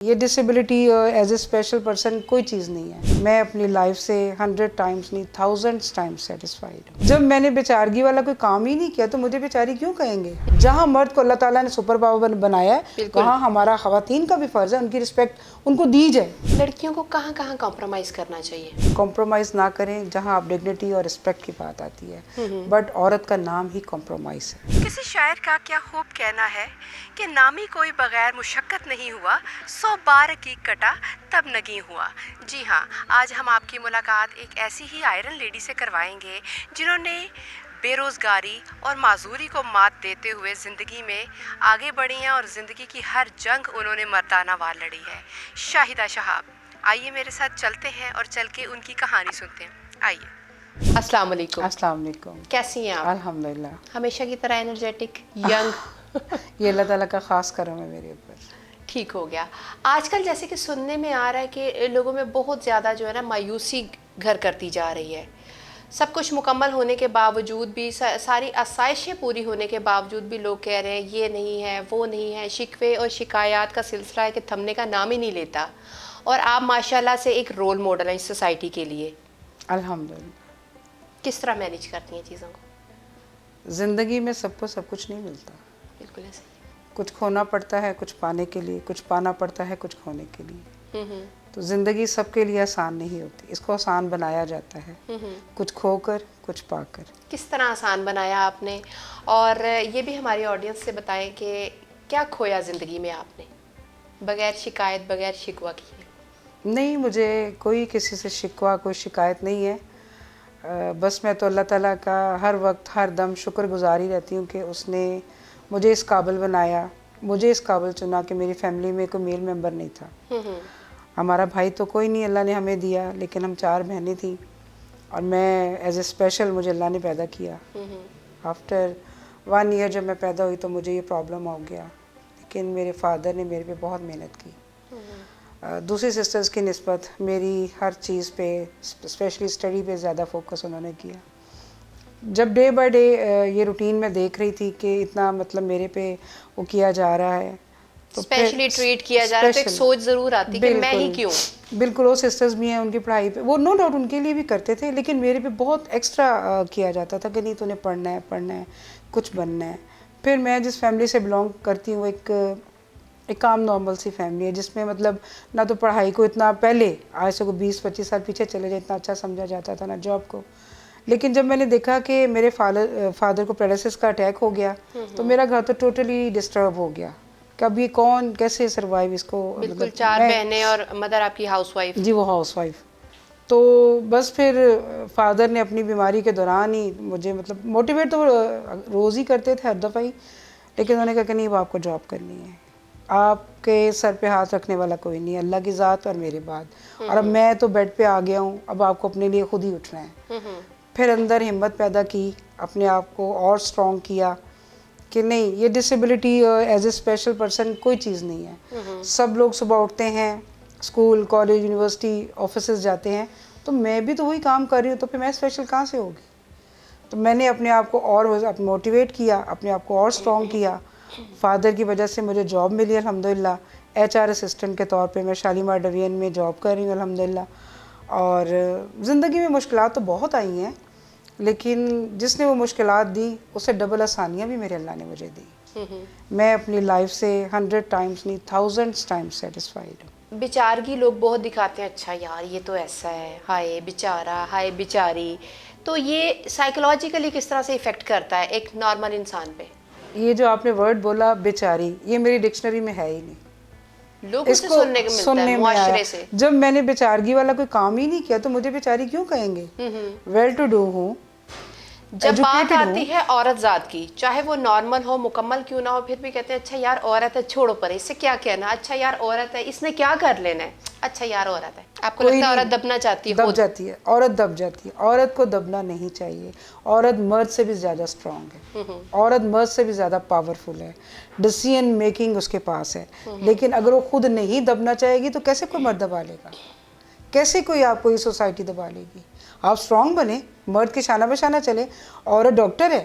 یہ disability as a special person کوئی چیز نہیں ہے. میں اپنی لائف سے 100 ٹائمز نہیں 1000 ٹائمز سیٹسفائیڈ ہوں. جب میں نے بیچارگی والا کوئی کام ہی نہیں کیا تو مجھے بیچاری کیوں کہیں گے؟ جہاں مرد کو اللہ تعالیٰ نے سپر پاور بنایا ہے وہاں ہمارا خواتین کا بھی فرض ہے ان کی رسپیکٹ ان کو دی جائے. لڑکیوں کو کہاں کہاں کمپرومائز کرنا چاہیے؟ کمپرومائز نہ کریں جہاں آپ ڈگنیٹی اور رسپیکٹ کی بات آتی ہے، بٹ عورت کا نام ہی کمپرومائز ہے. کسی شاعر کا کیا خوب کہنا ہے کہ نامی کوئی بغیر مشقت نہیں ہوا، 100 بار کی کٹا تب نگیں ہوا. جی ہاں، آج ہم آپ کی ملاقات ایک ایسی ہی آئرن لیڈی سے کروائیں گے جنہوں نے بے روزگاری اور معذوری کو مات دیتے ہوئے زندگی میں آگے بڑھی ہیں اور زندگی کی ہر جنگ انہوں نے مردانہ وار لڑی ہے. شاہدہ شہاب، آئیے میرے ساتھ چلتے ہیں اور چل کے ان کی کہانی سنتے ہیں. آئیے. السلام علیکم. السلام علیکم. کیسی ہیں آپ؟ الحمدللہ ہمیشہ کی طرح انرجیٹک، ینگ. یہ اللہ تعالیٰ کا خاص کرم ہے میرے اوپر. ٹھیک ہو گیا. آج کل جیسے کہ سننے میں آ رہا ہے کہ لوگوں میں بہت زیادہ جو ہے نا مایوسی گھر کرتی جا رہی ہے. سب کچھ مکمل ہونے کے باوجود بھی، ساری آسائشیں پوری ہونے کے باوجود بھی لوگ کہہ رہے ہیں یہ نہیں ہے وہ نہیں ہے. شکوے اور شکایات کا سلسلہ ہے کہ تھمنے کا نام ہی نہیں لیتا. اور آپ ماشاءاللہ سے ایک رول ماڈل ہیں اس سوسائٹی کے لیے. الحمدللہ. کس طرح مینیج کرتی ہیں چیزوں کو؟ زندگی میں سب کو سب کچھ نہیں ملتا. بالکل ایسے ہی. کچھ کھونا پڑتا ہے کچھ پانے کے لیے، کچھ پانا پڑتا ہے کچھ کھونے کے لیے. تو زندگی سب کے لیے آسان نہیں ہوتی، اس کو آسان بنایا جاتا ہے، کچھ کھو کر کچھ پا کر. کس طرح آسان بنایا آپ نے؟ اور یہ بھی ہماری آڈینس سے بتائیں کہ کیا کھویا زندگی میں آپ نے بغیر شکایت بغیر شکوہ کیے؟ نہیں، مجھے کوئی کسی سے شکوہ کوئی شکایت نہیں ہے. بس میں تو اللہ تعالیٰ کا ہر وقت ہر دم شکر گزاری رہتی ہوں کہ اس نے مجھے اس قابل بنایا، مجھے اس قابل چنا کہ میری فیملی میں کوئی میل ممبر نہیں تھا. ہمارا بھائی تو کوئی نہیں اللہ نے ہمیں دیا، لیکن ہم 4 بہنیں تھیں اور میں ایز اے اسپیشل مجھے اللہ نے پیدا کیا. آفٹر 1 ایئر جب میں پیدا ہوئی تو مجھے یہ پرابلم ہو گیا، لیکن میرے فادر نے میرے پہ بہت محنت کی. دوسری سسٹرز کی نسبت میری ہر چیز پہ اسپیشلی اسٹڈی پہ زیادہ فوکس انہوں نے کیا. جب ڈے بائی ڈے یہ روٹین میں دیکھ رہی تھی کہ اتنا مطلب میرے پہ وہ کیا جا رہا ہے تو اسپیشلی ٹریٹ کیا جا رہا ہے تو ایک سوچ ضرور آتی کہ میں ہی کیوں. بالکل. وہ سسٹرز بھی ہیں ان کی پڑھائی پہ وہ نو ڈاؤٹ ان کے لیے بھی کرتے تھے، لیکن میرے پہ بہت ایکسٹرا کیا جاتا تھا کہ نہیں تو نے پڑھنا ہے کچھ بننا ہے. پھر میں جس فیملی سے بلانگ کرتی ہوں ایک عام نارمل سی فیملی ہے جس میں مطلب نہ تو پڑھائی کو اتنا پہلے آج سے کوئی 20-25 سال پیچھے چلے جائے اتنا اچھا سمجھا جاتا تھا، نہ جاب کو. لیکن جب میں نے دیکھا کہ میرے فادر کو پیرالائسس کا اٹیک ہو گیا تو میرا گھر تو ٹوٹلی ڈسٹرب ہو گیا کہ اب یہ کون کیسے سروائیو اس کو. بالکل. 4 بہنیں اور مدر آپ کی ہاؤس وائف. جی وہ ہاؤس وائف. تو بس پھر فادر نے اپنی بیماری کے دوران ہی مجھے مطلب موٹیویٹ تو روز ہی کرتے تھے ہر دفعہ ہی، لیکن انہوں نے کہا کہ نہیں اب آپ کو جاب کرنی ہے، آپ کے سر پہ ہاتھ رکھنے والا کوئی نہیں، اللہ کی ذات اور میرے بعد، اور اب میں تو بیڈ پہ آ گیا ہوں، اب آپ کو اپنے لیے خود ہی اٹھنا ہے. پھر اندر ہمت پیدا کی، اپنے آپ کو اور اسٹرانگ کیا کہ نہیں یہ disability as a special person کوئی چیز نہیں ہے. سب لوگ صبح اٹھتے ہیں، اسکول کالج یونیورسٹی آفیسز جاتے ہیں، تو میں بھی تو وہی کام کر رہی ہوں، تو پھر میں اسپیشل کہاں سے ہوگی؟ تو میں نے اپنے آپ کو اور موٹیویٹ کیا، اپنے آپ کو اور اسٹرانگ کیا. فادر کی وجہ سے مجھے جاب ملی الحمدللہ، HR اسسٹنٹ کے طور پہ میں شالیمار ڈویژن میں جاب کر رہی ہوں الحمدللہ. اور زندگی میں مشکلات تو بہت آئی ہیں، لیکن جس نے وہ مشکلات دی اس سے ڈبل آسانیاں بھی میرے اللہ نے مجھے دی. میں اپنی لائف سے 100 ٹائمز نہیں 1000 ٹائمز سیٹسفائیڈ ہوں. بیچارگی لوگ بہت دکھاتے ہیں، اچھا یار یہ تو ایسا ہے، ہائے بیچارہ ہائے بیچاری. تو یہ سائیکولوجیکلی کس طرح سے افیکٹ کرتا ہے ایک نارمل انسان پہ؟ یہ جو آپ نے ورڈ بولا بیچاری، یہ میری ڈکشنری میں ہے ہی نہیں. لوگوں سے سننے کو ملتا ہے معاشرے سے. جب میں نے بیچارگی والا کوئی کام ہی نہیں کیا تو مجھے بیچاری کیوں کہیں گے؟ ویل ٹو ڈو ہوں. جب بات آتی ہے عورت ذات کی، چاہے وہ نارمل ہو مکمل کیوں نہ ہو، پھر بھی کہتے ہیں اچھا یار عورت ہے چھوڑو پرے، اس سے کیا کہنا، اچھا یار عورت ہے اس نے کیا کر لینا ہے، اچھا یار عورت ہے. آپ کو لگتا ہے عورت دبنا چاہتی ہے؟ دب جاتی ہے عورت، دب جاتی ہے. عورت کو دبنا نہیں چاہیے. عورت مرد سے بھی زیادہ اسٹرانگ ہے، عورت مرد سے بھی زیادہ پاورفل ہے، ڈیسیژن میکنگ اس کے پاس ہے. لیکن اگر وہ خود نہیں دبنا چاہے گی تو کیسے کوئی مرد دبا لے گا؟ کیسے کوئی آپ کو یہ سوسائٹی دبا لے گی؟ آپ اسٹرانگ بنیں، مرد کے شانہ بہ شانہ چلیں. عورت ڈاکٹر ہے،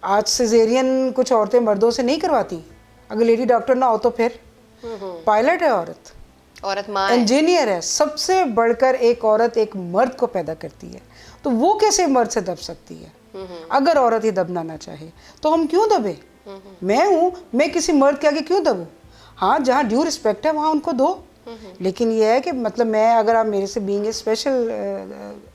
آج سیزیرین کچھ عورتیں مردوں سے نہیں کرواتی، اگر لیڈی ڈاکٹر نہ ہو تو پھر पायलट है औरत, औरत माँ है। इंजीनियर है, सबसे बढ़कर एक औरत एक मर्द को पैदा करती है, तो वो कैसे मर्द से दब सकती है? अगर औरत ही दबना ना चाहे तो हम क्यों दबे? मैं हूँ, मैं किसी मर्द के आगे क्यों दबूँ? हाँ, जहाँ ड्यू रिस्पेक्ट है वहाँ उनको दो। लेकिन ये है कि मतलब मैं, अगर आप मेरे से बीइंग ए स्पेशल,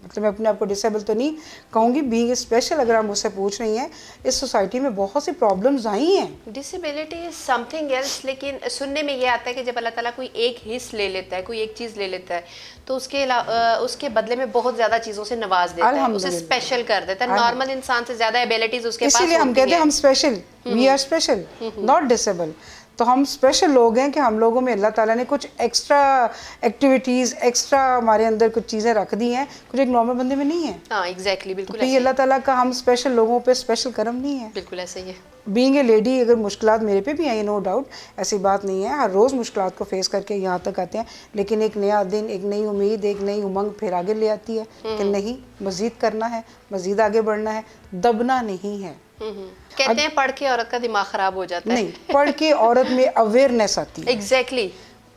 मतलब मैं अपने आप को डिसेबल तो नहीं कहूँगी, बीइंग ए स्पेशल अगर आप मुझसे पूछ रही हैं, इस सोसाइटी में बहुत सी प्रॉब्लम्स आई हैं। डिसेबिलिटी इज समथिंग एल्स, लेकिन सुनने में ये आता है कि जब अल्लाह ताला कोई एक हिस्स ले लेता है, कोई एक चीज़ ले लेता है, तो उसके बदले में बहुत ज़्यादा चीज़ों से नवाज देता है, उसे स्पेशल कर देता है। नॉर्मल इंसान से ज़्यादा एबिलिटीज उसके पास होती हैं। इसीलिए हम कहते हैं हम special, we are special, not disable. तो हम स्पेशल लोग हैं कि हम लोगों में अल्लाह ताला ने कुछ एक्स्ट्रा एक्टिविटीज़, एक्स्ट्रा हमारे अंदर कुछ चीज़ें रख दी हैं, कुछ एक नॉर्मल बंदे में नहीं है। हाँ, एग्जैक्टली, बिल्कुल तो ये अल्लाह ताला का हम स्पेशल लोगों पे स्पेशल करम नहीं है। बिल्कुल ऐसे ही है। बीइंग ए लेडी, अगर मुश्किलात मेरे पे भी आई, नो डाउट, ऐसी बात नहीं है, हर रोज़ मुश्किलात को फेस करके यहाँ तक आते हैं, लेकिन एक नया दिन, एक नई उम्मीद, एक नई उमंग फिर आगे ले आती है कि नहीं, मज़ीद करना है, मज़ीद आगे बढ़ना है, दबना नहीं है। कहते हैं पढ़ के औरत का दिमाग खराब हो जाता है। नहीं, पढ़ के औरत में अवेयरनेस आती है। एग्जैक्टली,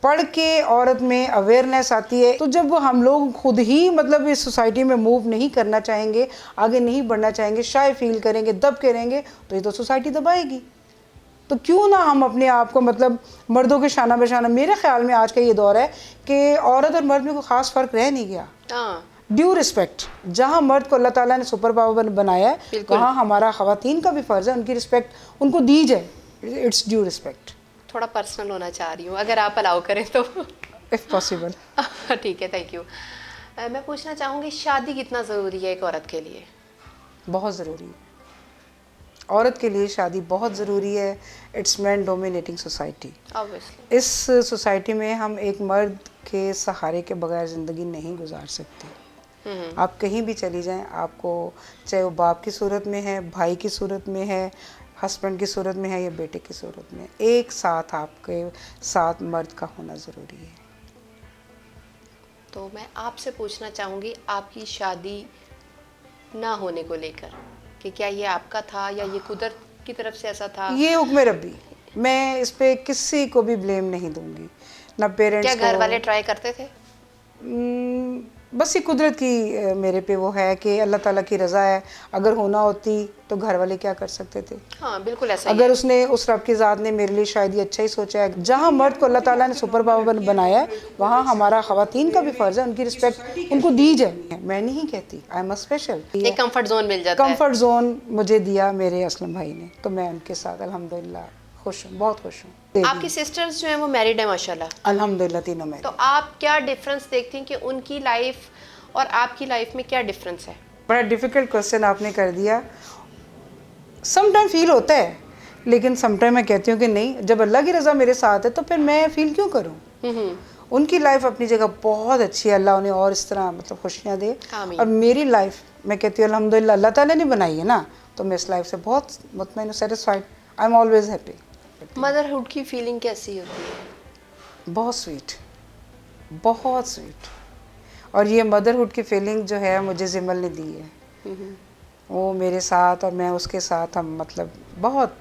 पढ़ के औरत में अवेयरनेस आती है। तो जब हम लोग खुद ही मतलब इस सोसाइटी में मूव नहीं करना चाहेंगे, आगे नहीं बढ़ना चाहेंगे, शाय फील करेंगे, दब के रहेंगे, तो ये तो सोसाइटी दबाएगी। तो क्यों ना हम अपने आप को मतलब मर्दों के शाना बशाना, मेरे ख्याल में आज का ये दौर है कि औरत और मर्द में कोई ख़ास फ़र्क रह नहीं गया। ड्यू रिस्पेक्ट, जहाँ मर्द को अल्लाह ताला ने सुपर पावर बनाया है, वहाँ हमारा ख़वातीन का भी फ़र्ज़ है उनकी रिस्पेक्ट उनको दी जाए। It's due respect. थोड़ा पर्सनल होना चाह रही हूँ, अगर आप अलाउ करें तो। If possible. ठीक है, थैंक यू। मैं पूछना चाहूँगी, शादी कितना ज़रूरी है एक औरत के लिए? बहुत ज़रूरी है। औरत के लिए शादी बहुत ज़रूरी है। It's man dominating society. Obviously इस सोसाइटी में हम एक मर्द के सहारे के बगैर ज़िंदगी नहीं गुजार सकते। आप कहीं भी चली जाएं, आपको चाहे वो बाप की सूरत में है, भाई की सूरत में है, हस्बैंड की सूरत में है या बेटे की सूरत में, एक साथ आपके साथ मर्द का होना ज़रूरी है। तो मैं आपसे पूछना चाहूँगी, आपकी शादी ना होने को लेकर, कि क्या ये आपका था या ये कुदरत की तरफ से ऐसा था? ये हुक्म रब्बी, मैं इस पे किसी को भी ब्लेम नहीं दूंगी, ना पेरेंट्स को। क्या घर वाले ट्राई करते थे? बस ये कुदरत की मेरे पे वो है कि अल्लाह ताला की रज़ा है। अगर होना होती तो घर वाले क्या कर सकते थे? हाँ, बिल्कुल ऐसा ही अगर है। उसने, उस रब की ज़ात ने मेरे लिए शायद ये अच्छा ही सोचा है। जहाँ मर्द को अल्लाह ताला ने सुपर पावर बनाया है, वहाँ हमारा ख़वातीन का भी फ़र्ज़ है उनकी रिस्पेक्ट उनको दी जाए। मैं नहीं कहती आई एम अ स्पेशल, एक कंफर्ट जोन मिल जाता है। कंफर्ट जोन मुझे दिया मेरे असलम भाई ने, तो मैं उनके साथ अल्हम्दुलिल्लाह खुश हूँ, बहुत खुश हूँ। आपकी सिस्टर्स जो हैं वो मैरिड है माशाल्लाह? अल्हम्दुलिल्लाह तीनों में। तो आप क्या डिफरेंस देखती हैं कि उनकी लाइफ और आपकी लाइफ में क्या डिफरेंस है? बड़ा डिफ़िकल्ट क्वेश्चन आपने कर दिया। सम टाइम फील होता है, लेकिन सम टाइम मैं कहती हूँ कि नहीं, जब अल्लाह की रज़ा मेरे साथ है तो फिर मैं फील क्यों करूँ। उनकी लाइफ अपनी जगह बहुत अच्छी है, अल्लाह उन्हें और इस तरह मतलब खुशियाँ दे। और मेरी लाइफ मैं कहती हूँ अल्हम्दुलिल्लाह अल्लाह ताला ने बनाई है ना, तो मैं इस लाइफ से बहुत मुतमईन हूँ, satisfied. I am always happy. Motherhood की फीलिंग कैसी होती है? बहुत स्वीट, बहुत स्वीट। और ये मदरहुड की फीलिंग जो है मुझे जिमल ने दी है। वो मेरे साथ और मैं उसके साथ, हम मतलब बहुत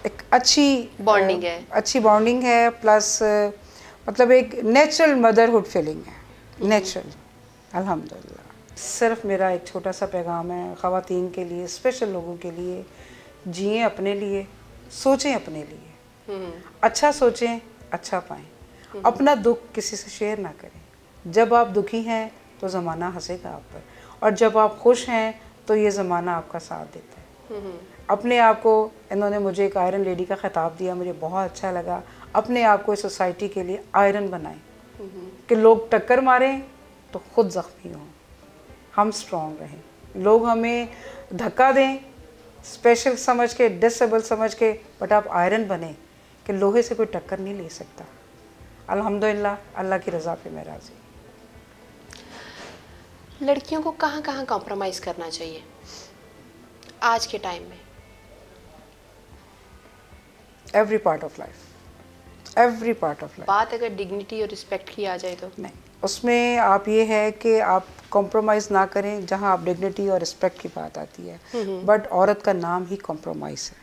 एक अच्छी बॉन्डिंग है। अच्छी बॉन्डिंग है, प्लस मतलब एक नेचुरल मदरहुड फीलिंग है, नेचुरल अल्हम्दुलिल्लाह। सिर्फ मेरा एक छोटा सा पैगाम है ख़वातीन के लिए, स्पेशल लोगों के लिए, जिएं अपने लिए, सोचें अपने लिए, अच्छा सोचें, अच्छा पाएं, अपना दुख किसी से शेयर ना करें। जब आप दुखी हैं तो ज़माना हंसेगा आप पर, और जब आप खुश हैं तो ये ज़माना आपका साथ देता है। अपने आप को, इन्होंने मुझे एक आयरन लेडी का ख़िताब दिया, मुझे बहुत अच्छा लगा। अपने आप को इस सोसाइटी के लिए आयरन बनाएं कि लोग टक्कर मारें तो ख़ुद ज़ख्मी हों, हम स्ट्रॉन्ग रहें। लोग हमें धक्का दें स्पेशल समझ के, डिसेबल समझ के, बट आप आयरन बने कि लोहे से कोई टक्कर नहीं ले सकता। अल्हम्दुलिल्लाह अल्लाह की रज़ा पे मैं राज़ी। लड़कियों को कहाँ कहाँ कॉम्प्रोमाइज़ करना चाहिए आज के टाइम में? Every part of life, every part of life. बात अगर डिग्निटी और रिस्पेक्ट की आ जाए तो नहीं, उसमें आप ये है कि आप कॉम्प्रोमाइज़ ना करें। जहाँ आप डिग्निटी और रिस्पेक्ट की बात आती है, बट औरत का नाम ही कॉम्प्रोमाइज़ है।